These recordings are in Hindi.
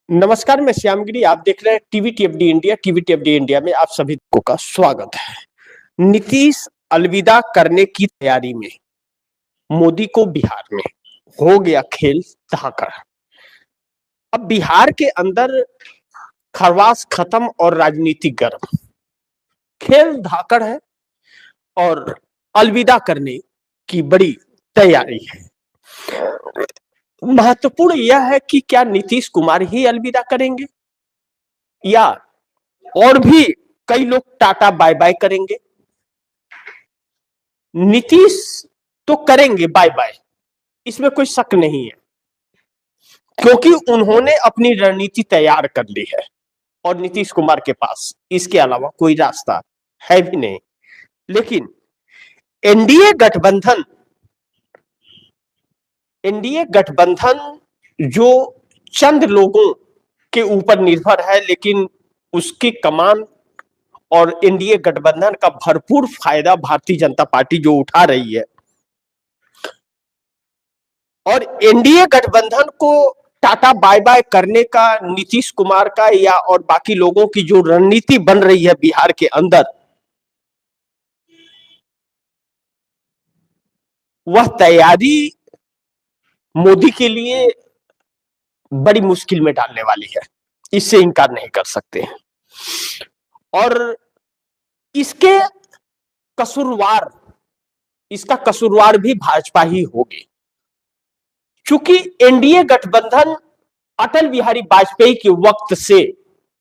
नमस्कार, मैं श्यामगिरी। आप देख रहे हैं टीवी टीएफडी इंडिया। टीवी टीएफडी इंडिया में आप सभी को का स्वागत है। नीतीश अलविदा करने की तैयारी में, मोदी को बिहार में हो गया खेल धाकड़। अब बिहार के अंदर खरवास खत्म और राजनीति गर्म, खेल धाकड़ है और अलविदा करने की बड़ी तैयारी है। महत्वपूर्ण यह है कि क्या नीतीश कुमार ही अलविदा करेंगे या और भी कई लोग टाटा बाय बाय करेंगे। नीतीश तो करेंगे बाय बाय, इसमें कोई शक नहीं है, क्योंकि उन्होंने अपनी रणनीति तैयार कर ली है और नीतीश कुमार के पास इसके अलावा कोई रास्ता है भी नहीं। लेकिन एनडीए गठबंधन जो चंद लोगों के ऊपर निर्भर है, लेकिन उसकी कमान और एनडीए गठबंधन का भरपूर फायदा भारतीय जनता पार्टी जो उठा रही है, और एनडीए गठबंधन को टाटा बाय बाय करने का नीतीश कुमार का या और बाकी लोगों की जो रणनीति बन रही है बिहार के अंदर, वह तैयारी मोदी के लिए बड़ी मुश्किल में डालने वाली है, इससे इनकार नहीं कर सकते हैं। और इसका कसूरवार भी भाजपा ही होगी, क्योंकि एनडीए गठबंधन अटल बिहारी वाजपेयी के वक्त से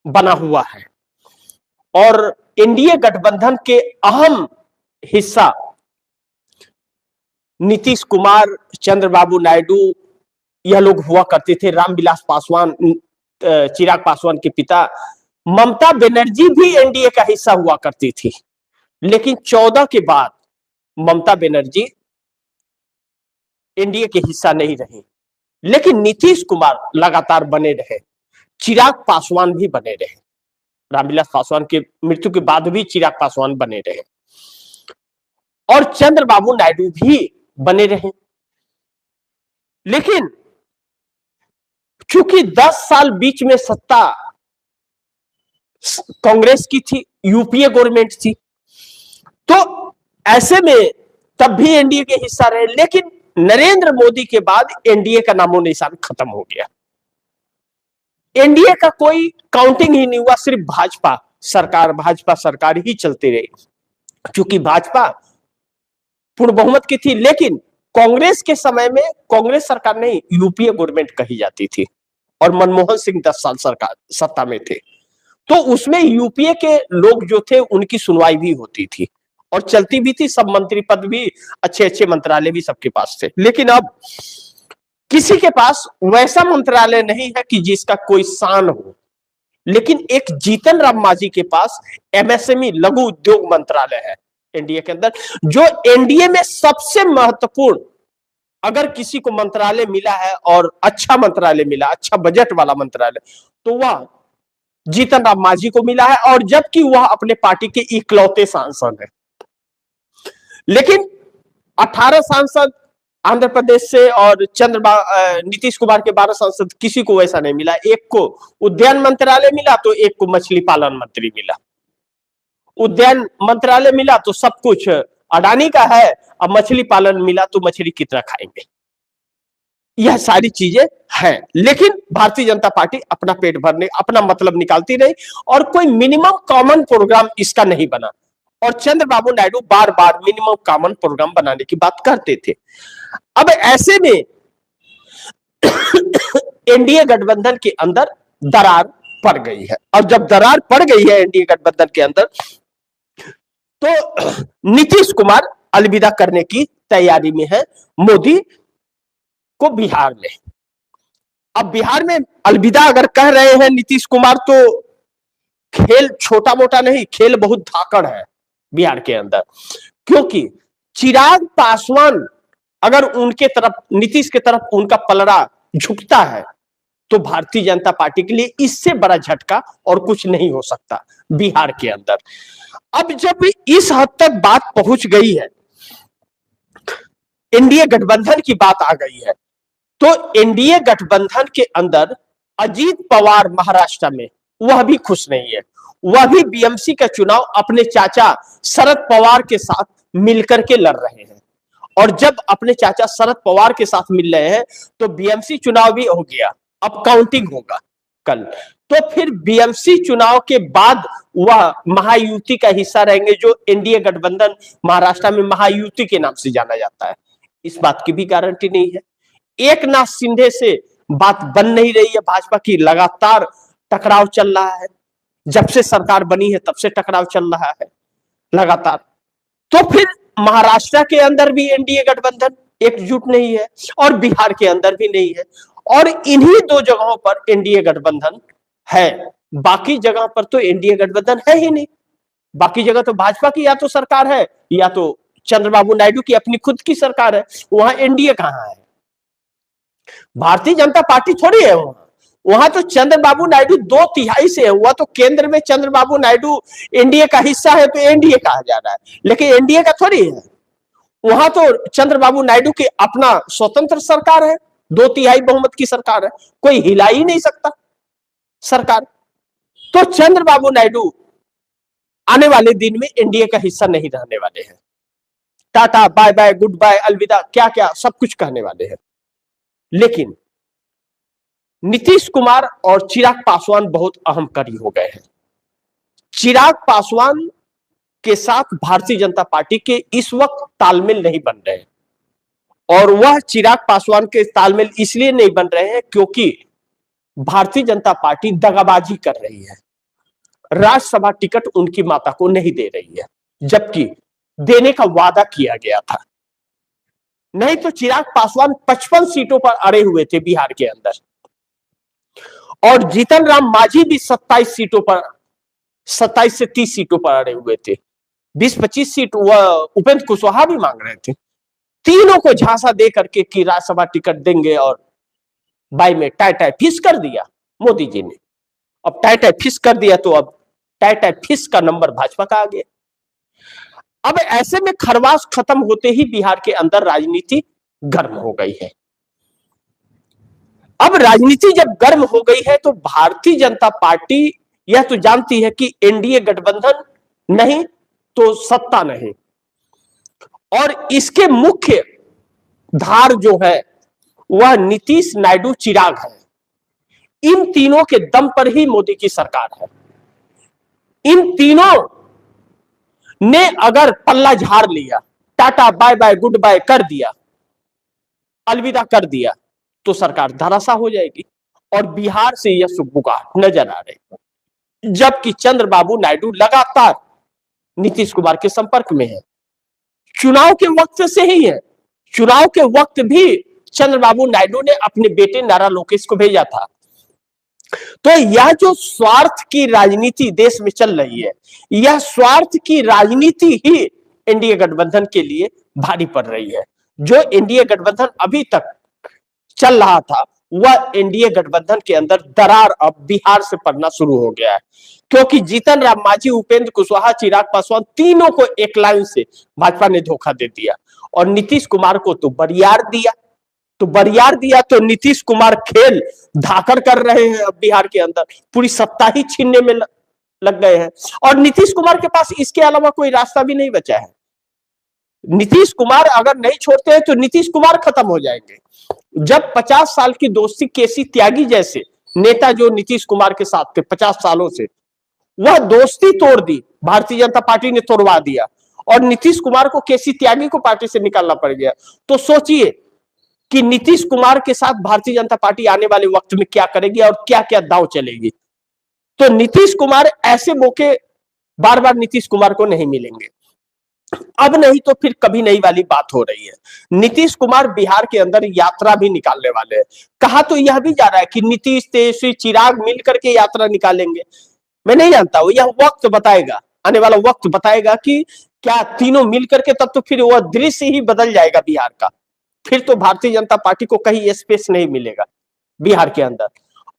बना हुआ है और एनडीए गठबंधन के अहम हिस्सा नीतीश कुमार, चंद्रबाबू नायडू, यह लोग हुआ करते थे। रामविलास पासवान, चिराग पासवान के पिता, ममता बनर्जी भी एनडीए का हिस्सा हुआ करती थी, लेकिन 14 के बाद ममता बनर्जी एनडीए के हिस्सा नहीं रही। लेकिन नीतीश कुमार लगातार बने रहे, चिराग पासवान भी बने रहे, रामविलास पासवान के मृत्यु के बाद भी चिराग पासवान बने रहे और चंद्रबाबू नायडू भी बने रहे। लेकिन चूंकि 10 साल बीच में सत्ता कांग्रेस की थी, यूपीए गवर्नमेंट थी, तो ऐसे में तब भी एनडीए के हिस्सा रहे। लेकिन नरेंद्र मोदी के बाद एनडीए का नामो निशान खत्म हो गया, एनडीए का कोई काउंटिंग ही नहीं हुआ, सिर्फ भाजपा सरकार ही चलती रही, क्योंकि भाजपा पूर्ण बहुमत की थी। लेकिन कांग्रेस के समय में कांग्रेस सरकार नहीं, यूपीए गवर्नमेंट कही जाती थी और मनमोहन सिंह 10 साल सरकार सत्ता में थे, तो उसमें यूपीए के लोग जो थे उनकी सुनवाई भी होती थी और चलती भी थी, सब मंत्री पद भी, अच्छे अच्छे मंत्रालय भी सबके पास थे। लेकिन अब किसी के पास वैसा मंत्रालय नहीं है कि जिसका कोई शान हो। लेकिन एक जीतन राम मांझी के पास एमएसएमई लघु उद्योग मंत्रालय है एनडीए के अंदर, जो एनडीए में सबसे महत्वपूर्ण, अगर किसी को मंत्रालय मिला है और अच्छा मंत्रालय मिला, अच्छा बजट वाला मंत्रालय, तो वह जीतन राम मांझी को मिला है, और जबकि वह अपने पार्टी के इकलौते सांसद है। लेकिन 18 सांसद आंध्र प्रदेश से और नीतीश कुमार के 12 सांसद, किसी को वैसा नहीं मिला। एक को उद्यान मंत्रालय मिला तो एक को मछली पालन मंत्री मिला। उद्यान मंत्रालय मिला तो सब कुछ अडानी का है, अब मछली पालन मिला तो मछली कितना खाएंगे। यह सारी चीजें हैं, लेकिन भारतीय जनता पार्टी अपना पेट भरने, अपना मतलब निकालती रही और कोई मिनिमम कॉमन प्रोग्राम इसका नहीं बना। और चंद्रबाबू नायडू बार बार मिनिमम कॉमन प्रोग्राम बनाने की बात करते थे। अब ऐसे में एनडीए गठबंधन के अंदर दरार पड़ गई है, और जब दरार पड़ गई है एनडीए गठबंधन के अंदर, तो नीतीश कुमार अलविदा करने की तैयारी में है मोदी को बिहार में। अब बिहार में अलविदा अगर कह रहे हैं नीतीश कुमार, तो खेल छोटा मोटा नहीं, खेल बहुत धाकड़ है बिहार के अंदर, क्योंकि चिराग पासवान अगर उनके तरफ, नीतीश के तरफ उनका पलड़ा झुकता है, तो भारतीय जनता पार्टी के लिए इससे बड़ा झटका और कुछ नहीं हो सकता बिहार के अंदर। अब जब इस हद तक बात पहुंच गई है, एनडीए गठबंधन की बात आ गई है, तो एनडीए गठबंधन के अंदर अजीत पवार महाराष्ट्र में वह भी खुश नहीं है। वह भी बीएमसी का चुनाव अपने चाचा शरद पवार के साथ मिलकर के लड़ रहे हैं, और जब अपने चाचा शरद पवार के साथ मिल रहे हैं तो बीएमसी चुनाव भी हो गया, अब काउंटिंग होगा कल। तो फिर बीएमसी चुनाव के बाद वह महायुति का हिस्सा रहेंगे, जो एनडीए गठबंधन महाराष्ट्र में महायुति के नाम से जाना जाता है। इस बात की भी गारंटी नहीं है। एकनाथ शिंदे से बात बन नहीं रही है भाजपा की, लगातार टकराव चल रहा है। जब से सरकार बनी है तब से टकराव चल रहा है लगातार। तो फिर महाराष्ट्र के अंदर भी एनडीए गठबंधन एकजुट नहीं है और बिहार के अंदर भी नहीं है, और इन्हीं दो जगहों पर एनडीए गठबंधन है। बाकी जगह पर तो एनडीए गठबंधन है ही नहीं। बाकी जगह तो भाजपा की या तो सरकार है या तो चंद्रबाबू नायडू की अपनी खुद की सरकार है। वहां एनडीए कहां है? भारतीय जनता पार्टी थोड़ी है वहां। वहां तो चंद्रबाबू नायडू 2/3 से है। वह तो केंद्र में चंद्रबाबू नायडू एनडीए का हिस्सा है तो एनडीए कहा जा रहा है, लेकिन एनडीए का थोड़ी है। वहां तो चंद्रबाबू नायडू की अपना स्वतंत्र सरकार है, 2/3 बहुमत की सरकार है, कोई हिला ही नहीं सकता सरकार। तो चंद्रबाबू नायडू आने वाले दिन में एनडीए का हिस्सा नहीं रहने वाले हैं। टाटा बाय बाय, गुड बाय, अलविदा, क्या क्या सब कुछ कहने वाले हैं। लेकिन नीतीश कुमार और चिराग पासवान बहुत अहम कड़ी हो गए हैं। चिराग पासवान के साथ भारतीय जनता पार्टी के इस वक्त तालमेल नहीं बन रहे हैं, और वह चिराग पासवान के तालमेल इसलिए नहीं बन रहे हैं क्योंकि भारतीय जनता पार्टी दगाबाजी कर रही है। राज्यसभा टिकट उनकी माता को नहीं दे रही है, जबकि देने का वादा किया गया था। नहीं तो चिराग पासवान 55 सीटों पर अड़े हुए थे बिहार के अंदर, और जीतन राम मांझी भी 27 सीटों पर, 27 से 30 सीटों पर अड़े हुए थे। 20-25 सीट वह उपेंद्र कुशवाहा भी मांग रहे थे। तीनों को झांसा दे करके कि राज्यसभा टिकट देंगे, और बाई में टाई टाई फिश कर दिया मोदी जी ने। अब टाई टाई फिश कर दिया तो अब टाई टाई फिश का नंबर भाजपा का आ गया। अब ऐसे में खरवास खत्म होते ही बिहार के अंदर राजनीति गर्म हो गई है। अब राजनीति जब गर्म हो गई है तो भारतीय जनता पार्टी यह तो जानती है कि एनडीए गठबंधन नहीं तो सत्ता नहीं, और इसके मुख्य धार जो है वह नीतीश, नायडू, चिराग है। इन तीनों के दम पर ही मोदी की सरकार है। इन तीनों ने अगर पल्ला झाड़ लिया, टाटा बाय बाय गुड बाय कर दिया, अलविदा कर दिया, तो सरकार धराशायी हो जाएगी, और बिहार से यह सुगबुगाहट नजर आ रही। जबकि चंद्रबाबू नायडू लगातार नीतीश कुमार के संपर्क में है, चुनाव के वक्त से ही है। चुनाव के वक्त भी चंद्रबाबू नायडू ने अपने बेटे नारा लोकेश को भेजा था। तो यह जो स्वार्थ की राजनीति देश में चल रही है, यह स्वार्थ की राजनीति ही एनडीए गठबंधन के लिए भारी पड़ रही है। जो एनडीए गठबंधन अभी तक चल रहा था, वह एनडीए गठबंधन के अंदर दरार अब बिहार से पड़ना शुरू हो गया है, क्योंकि जीतन राम मांझी, उपेंद्र कुशवाहा, चिराग पासवान तीनों को एक लाइन से भाजपा ने धोखा दे दिया, और नीतीश कुमार को तो बरियार दिया। तो नीतीश कुमार खेल धाकड़ कर रहे हैं। अब बिहार के अंदर पूरी सत्ता ही छीनने में लग गए हैं, और नीतीश कुमार के पास इसके अलावा कोई रास्ता भी नहीं बचा है। नीतीश कुमार अगर नहीं छोड़ते हैं तो नीतीश कुमार खत्म हो जाएंगे। जब 50 साल की दोस्ती केसी त्यागी जैसे नेता जो नीतीश कुमार के साथ थे 50 सालों से, वह दोस्ती तोड़ दी, भारतीय जनता पार्टी ने तोड़वा दिया, और नीतीश कुमार को केसी त्यागी को पार्टी से निकालना पड़ गया। तो सोचिए कि नीतीश कुमार के साथ भारतीय जनता पार्टी आने वाले वक्त में क्या करेगी और क्या क्या दांव चलेगी। तो नीतीश कुमार, ऐसे मौके बार बार नीतीश कुमार को नहीं मिलेंगे। अब नहीं तो फिर कभी नहीं वाली बात हो रही है। नीतीश कुमार बिहार के अंदर यात्रा भी निकालने वाले हैं। कहा तो यह भी जा रहा है कि नीतीश, तेजस्वी, चिराग मिलकर के यात्रा निकालेंगे। मैं नहीं जानता हूं, यह वक्त बताएगा, आने वाला वक्त बताएगा कि क्या तीनों मिलकर के, तब तो फिर वह दृश्य ही बदल जाएगा बिहार का। फिर तो भारतीय जनता पार्टी को कहीं स्पेस नहीं मिलेगा बिहार के अंदर,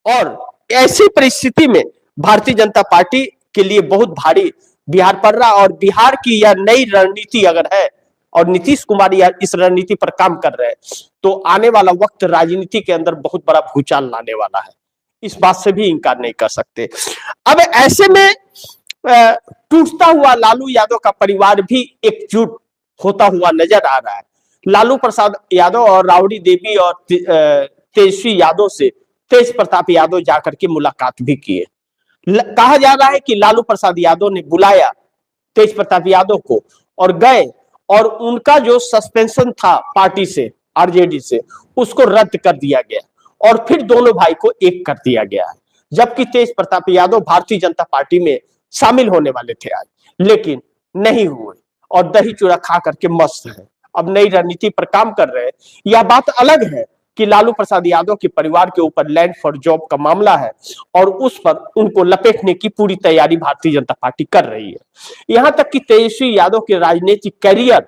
और ऐसी परिस्थिति में भारतीय जनता पार्टी के लिए बहुत भारी बिहार पड़ रहा। और बिहार की यह नई रणनीति अगर है और नीतीश कुमार इस रणनीति पर काम कर रहे हैं, तो आने वाला वक्त राजनीति के अंदर बहुत बड़ा भूचाल लाने वाला है। इस बात से भी इनकार नहीं कर सकते। अब ऐसे में टूटता हुआ लालू यादव का परिवार भी एकजुट होता हुआ नजर आ रहा है। लालू प्रसाद यादव और राबड़ी देवी और तेजस्वी यादव से तेज प्रताप यादव जाकर के मुलाकात भी किए। कहा जा रहा है कि लालू प्रसाद यादव ने बुलाया तेज प्रताप यादव को और गए, और उनका जो सस्पेंशन था पार्टी से, आरजेडी से, उसको रद्द कर दिया गया और फिर दोनों भाई को एक कर दिया गया है। जबकि तेज प्रताप यादव भारतीय जनता पार्टी में शामिल होने वाले थे आज, लेकिन नहीं हुए और दही चूड़ा खा करके मस्त है, अब नई रणनीति पर काम कर रहे हैं। यह बात अलग है कि लालू प्रसाद यादव के परिवार के ऊपर लैंड फॉर जॉब का मामला है और उस पर उनको लपेटने की पूरी तैयारी भारतीय जनता पार्टी कर रही है। यहां तक कि तेजस्वी यादव के राजनीतिक कैरियर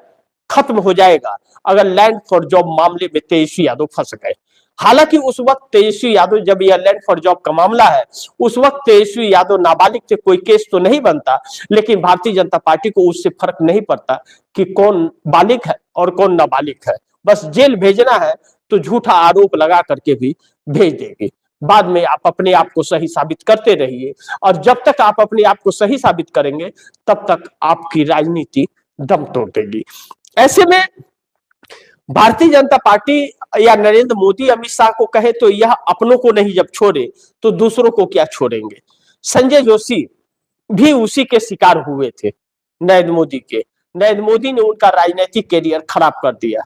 खत्म हो जाएगा अगर लैंड फॉर जॉब मामले में तेजस्वी यादव फंस गए। हालांकि उस वक्त तेजस्वी यादव, जब यह लैंड फॉर जॉब का मामला है, उस वक्त तेजस्वी यादव नाबालिग थे, कोई केस तो नहीं बनता, लेकिन भारतीय जनता पार्टी को उससे फर्क नहीं पड़ता कि कौन बालिग है और कौन नाबालिग है। बस जेल भेजना है तो झूठा आरोप लगा करके भी भेज देंगे। बाद में आप अपने आप को सही साबित करते रहिए, और जब तक आप अपने आप को सही साबित करेंगे तब तक आपकी राजनीति दम तोड़ देगी। ऐसे में भारतीय जनता पार्टी या नरेंद्र मोदी अमित शाह को कहे तो यह अपनों को नहीं जब छोड़े तो दूसरों को क्या छोड़ेंगे। संजय जोशी भी उसी के शिकार हुए थे नरेंद्र मोदी के। नरेंद्र मोदी ने उनका राजनीतिक कैरियर खराब कर दिया।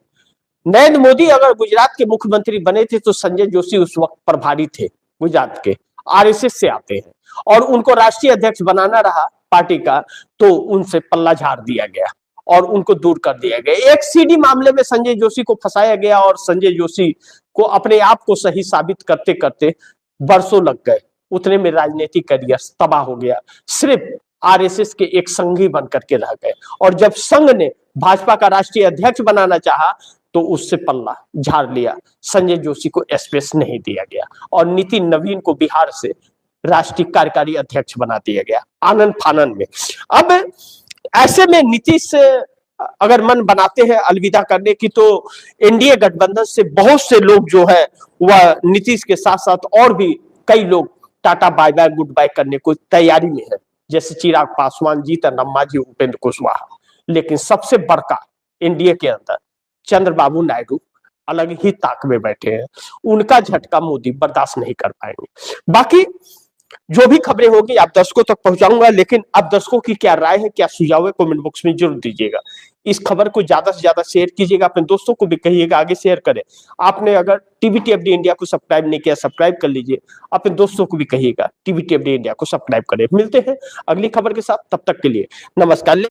नरेंद्र मोदी अगर गुजरात के मुख्यमंत्री बने थे तो संजय जोशी उस वक्त प्रभारी थे गुजरात के, आरएसएस से आते हैं, और उनको राष्ट्रीय अध्यक्ष बनाना रहा पार्टी का तो उनसे पल्ला झाड़ दिया गया और उनको दूर कर दिया गया। एक सीडी मामले में संजय जोशी को फंसाया गया और संजय जोशी को अपने आप को सही साबित करते करते बरसों लग गए। उतने में राजनीतिक करियर तबाह हो गया, सिर्फ आरएसएस के एक संघी बन करके रह गए। और जब संघ ने भाजपा का राष्ट्रीय अध्यक्ष बनाना चाहा तो उससे पल्ला झाड़ लिया, संजय जोशी को स्पेस नहीं दिया गया और नितिन नवीन को बिहार से राष्ट्रीय कार्यकारी अध्यक्ष बना दिया गया आनंद फानन में। अब ऐसे में नीतीश से अगर मन बनाते हैं अलविदा करने की तो एनडीए गठबंधन से बहुत से लोग जो है वह नीतीश के साथ साथ और भी कई लोग टाटा बाय बाय गुड बाय करने को तैयारी में है, जैसे चिराग पासवान, जीतन राम मांझी, उपेंद्र कुशवाहा। लेकिन सबसे बड़का एनडीए के अंदर चंद्रबाबू नायडू अलग ही ताक में बैठे हैं, उनका झटका मोदी बर्दाश्त नहीं कर पाएंगे। बाकी जो भी खबरें होगी आप दर्शकों तक पहुंचाऊंगा, लेकिन आप दर्शकों की क्या राय है, क्या सुझाव है, कमेंट बॉक्स में जरूर दीजिएगा। इस खबर को ज्यादा से ज्यादा शेयर कीजिएगा, अपने दोस्तों को भी कहिएगा आगे शेयर करें। आपने अगर टीवीटीएफडी इंडिया को सब्सक्राइब नहीं किया, सब्सक्राइब कर लीजिए, अपने दोस्तों को भी कहिएगा टीवीटीएफडी इंडिया को सब्सक्राइब करें। मिलते हैं अगली खबर के साथ, तब तक के लिए नमस्कार।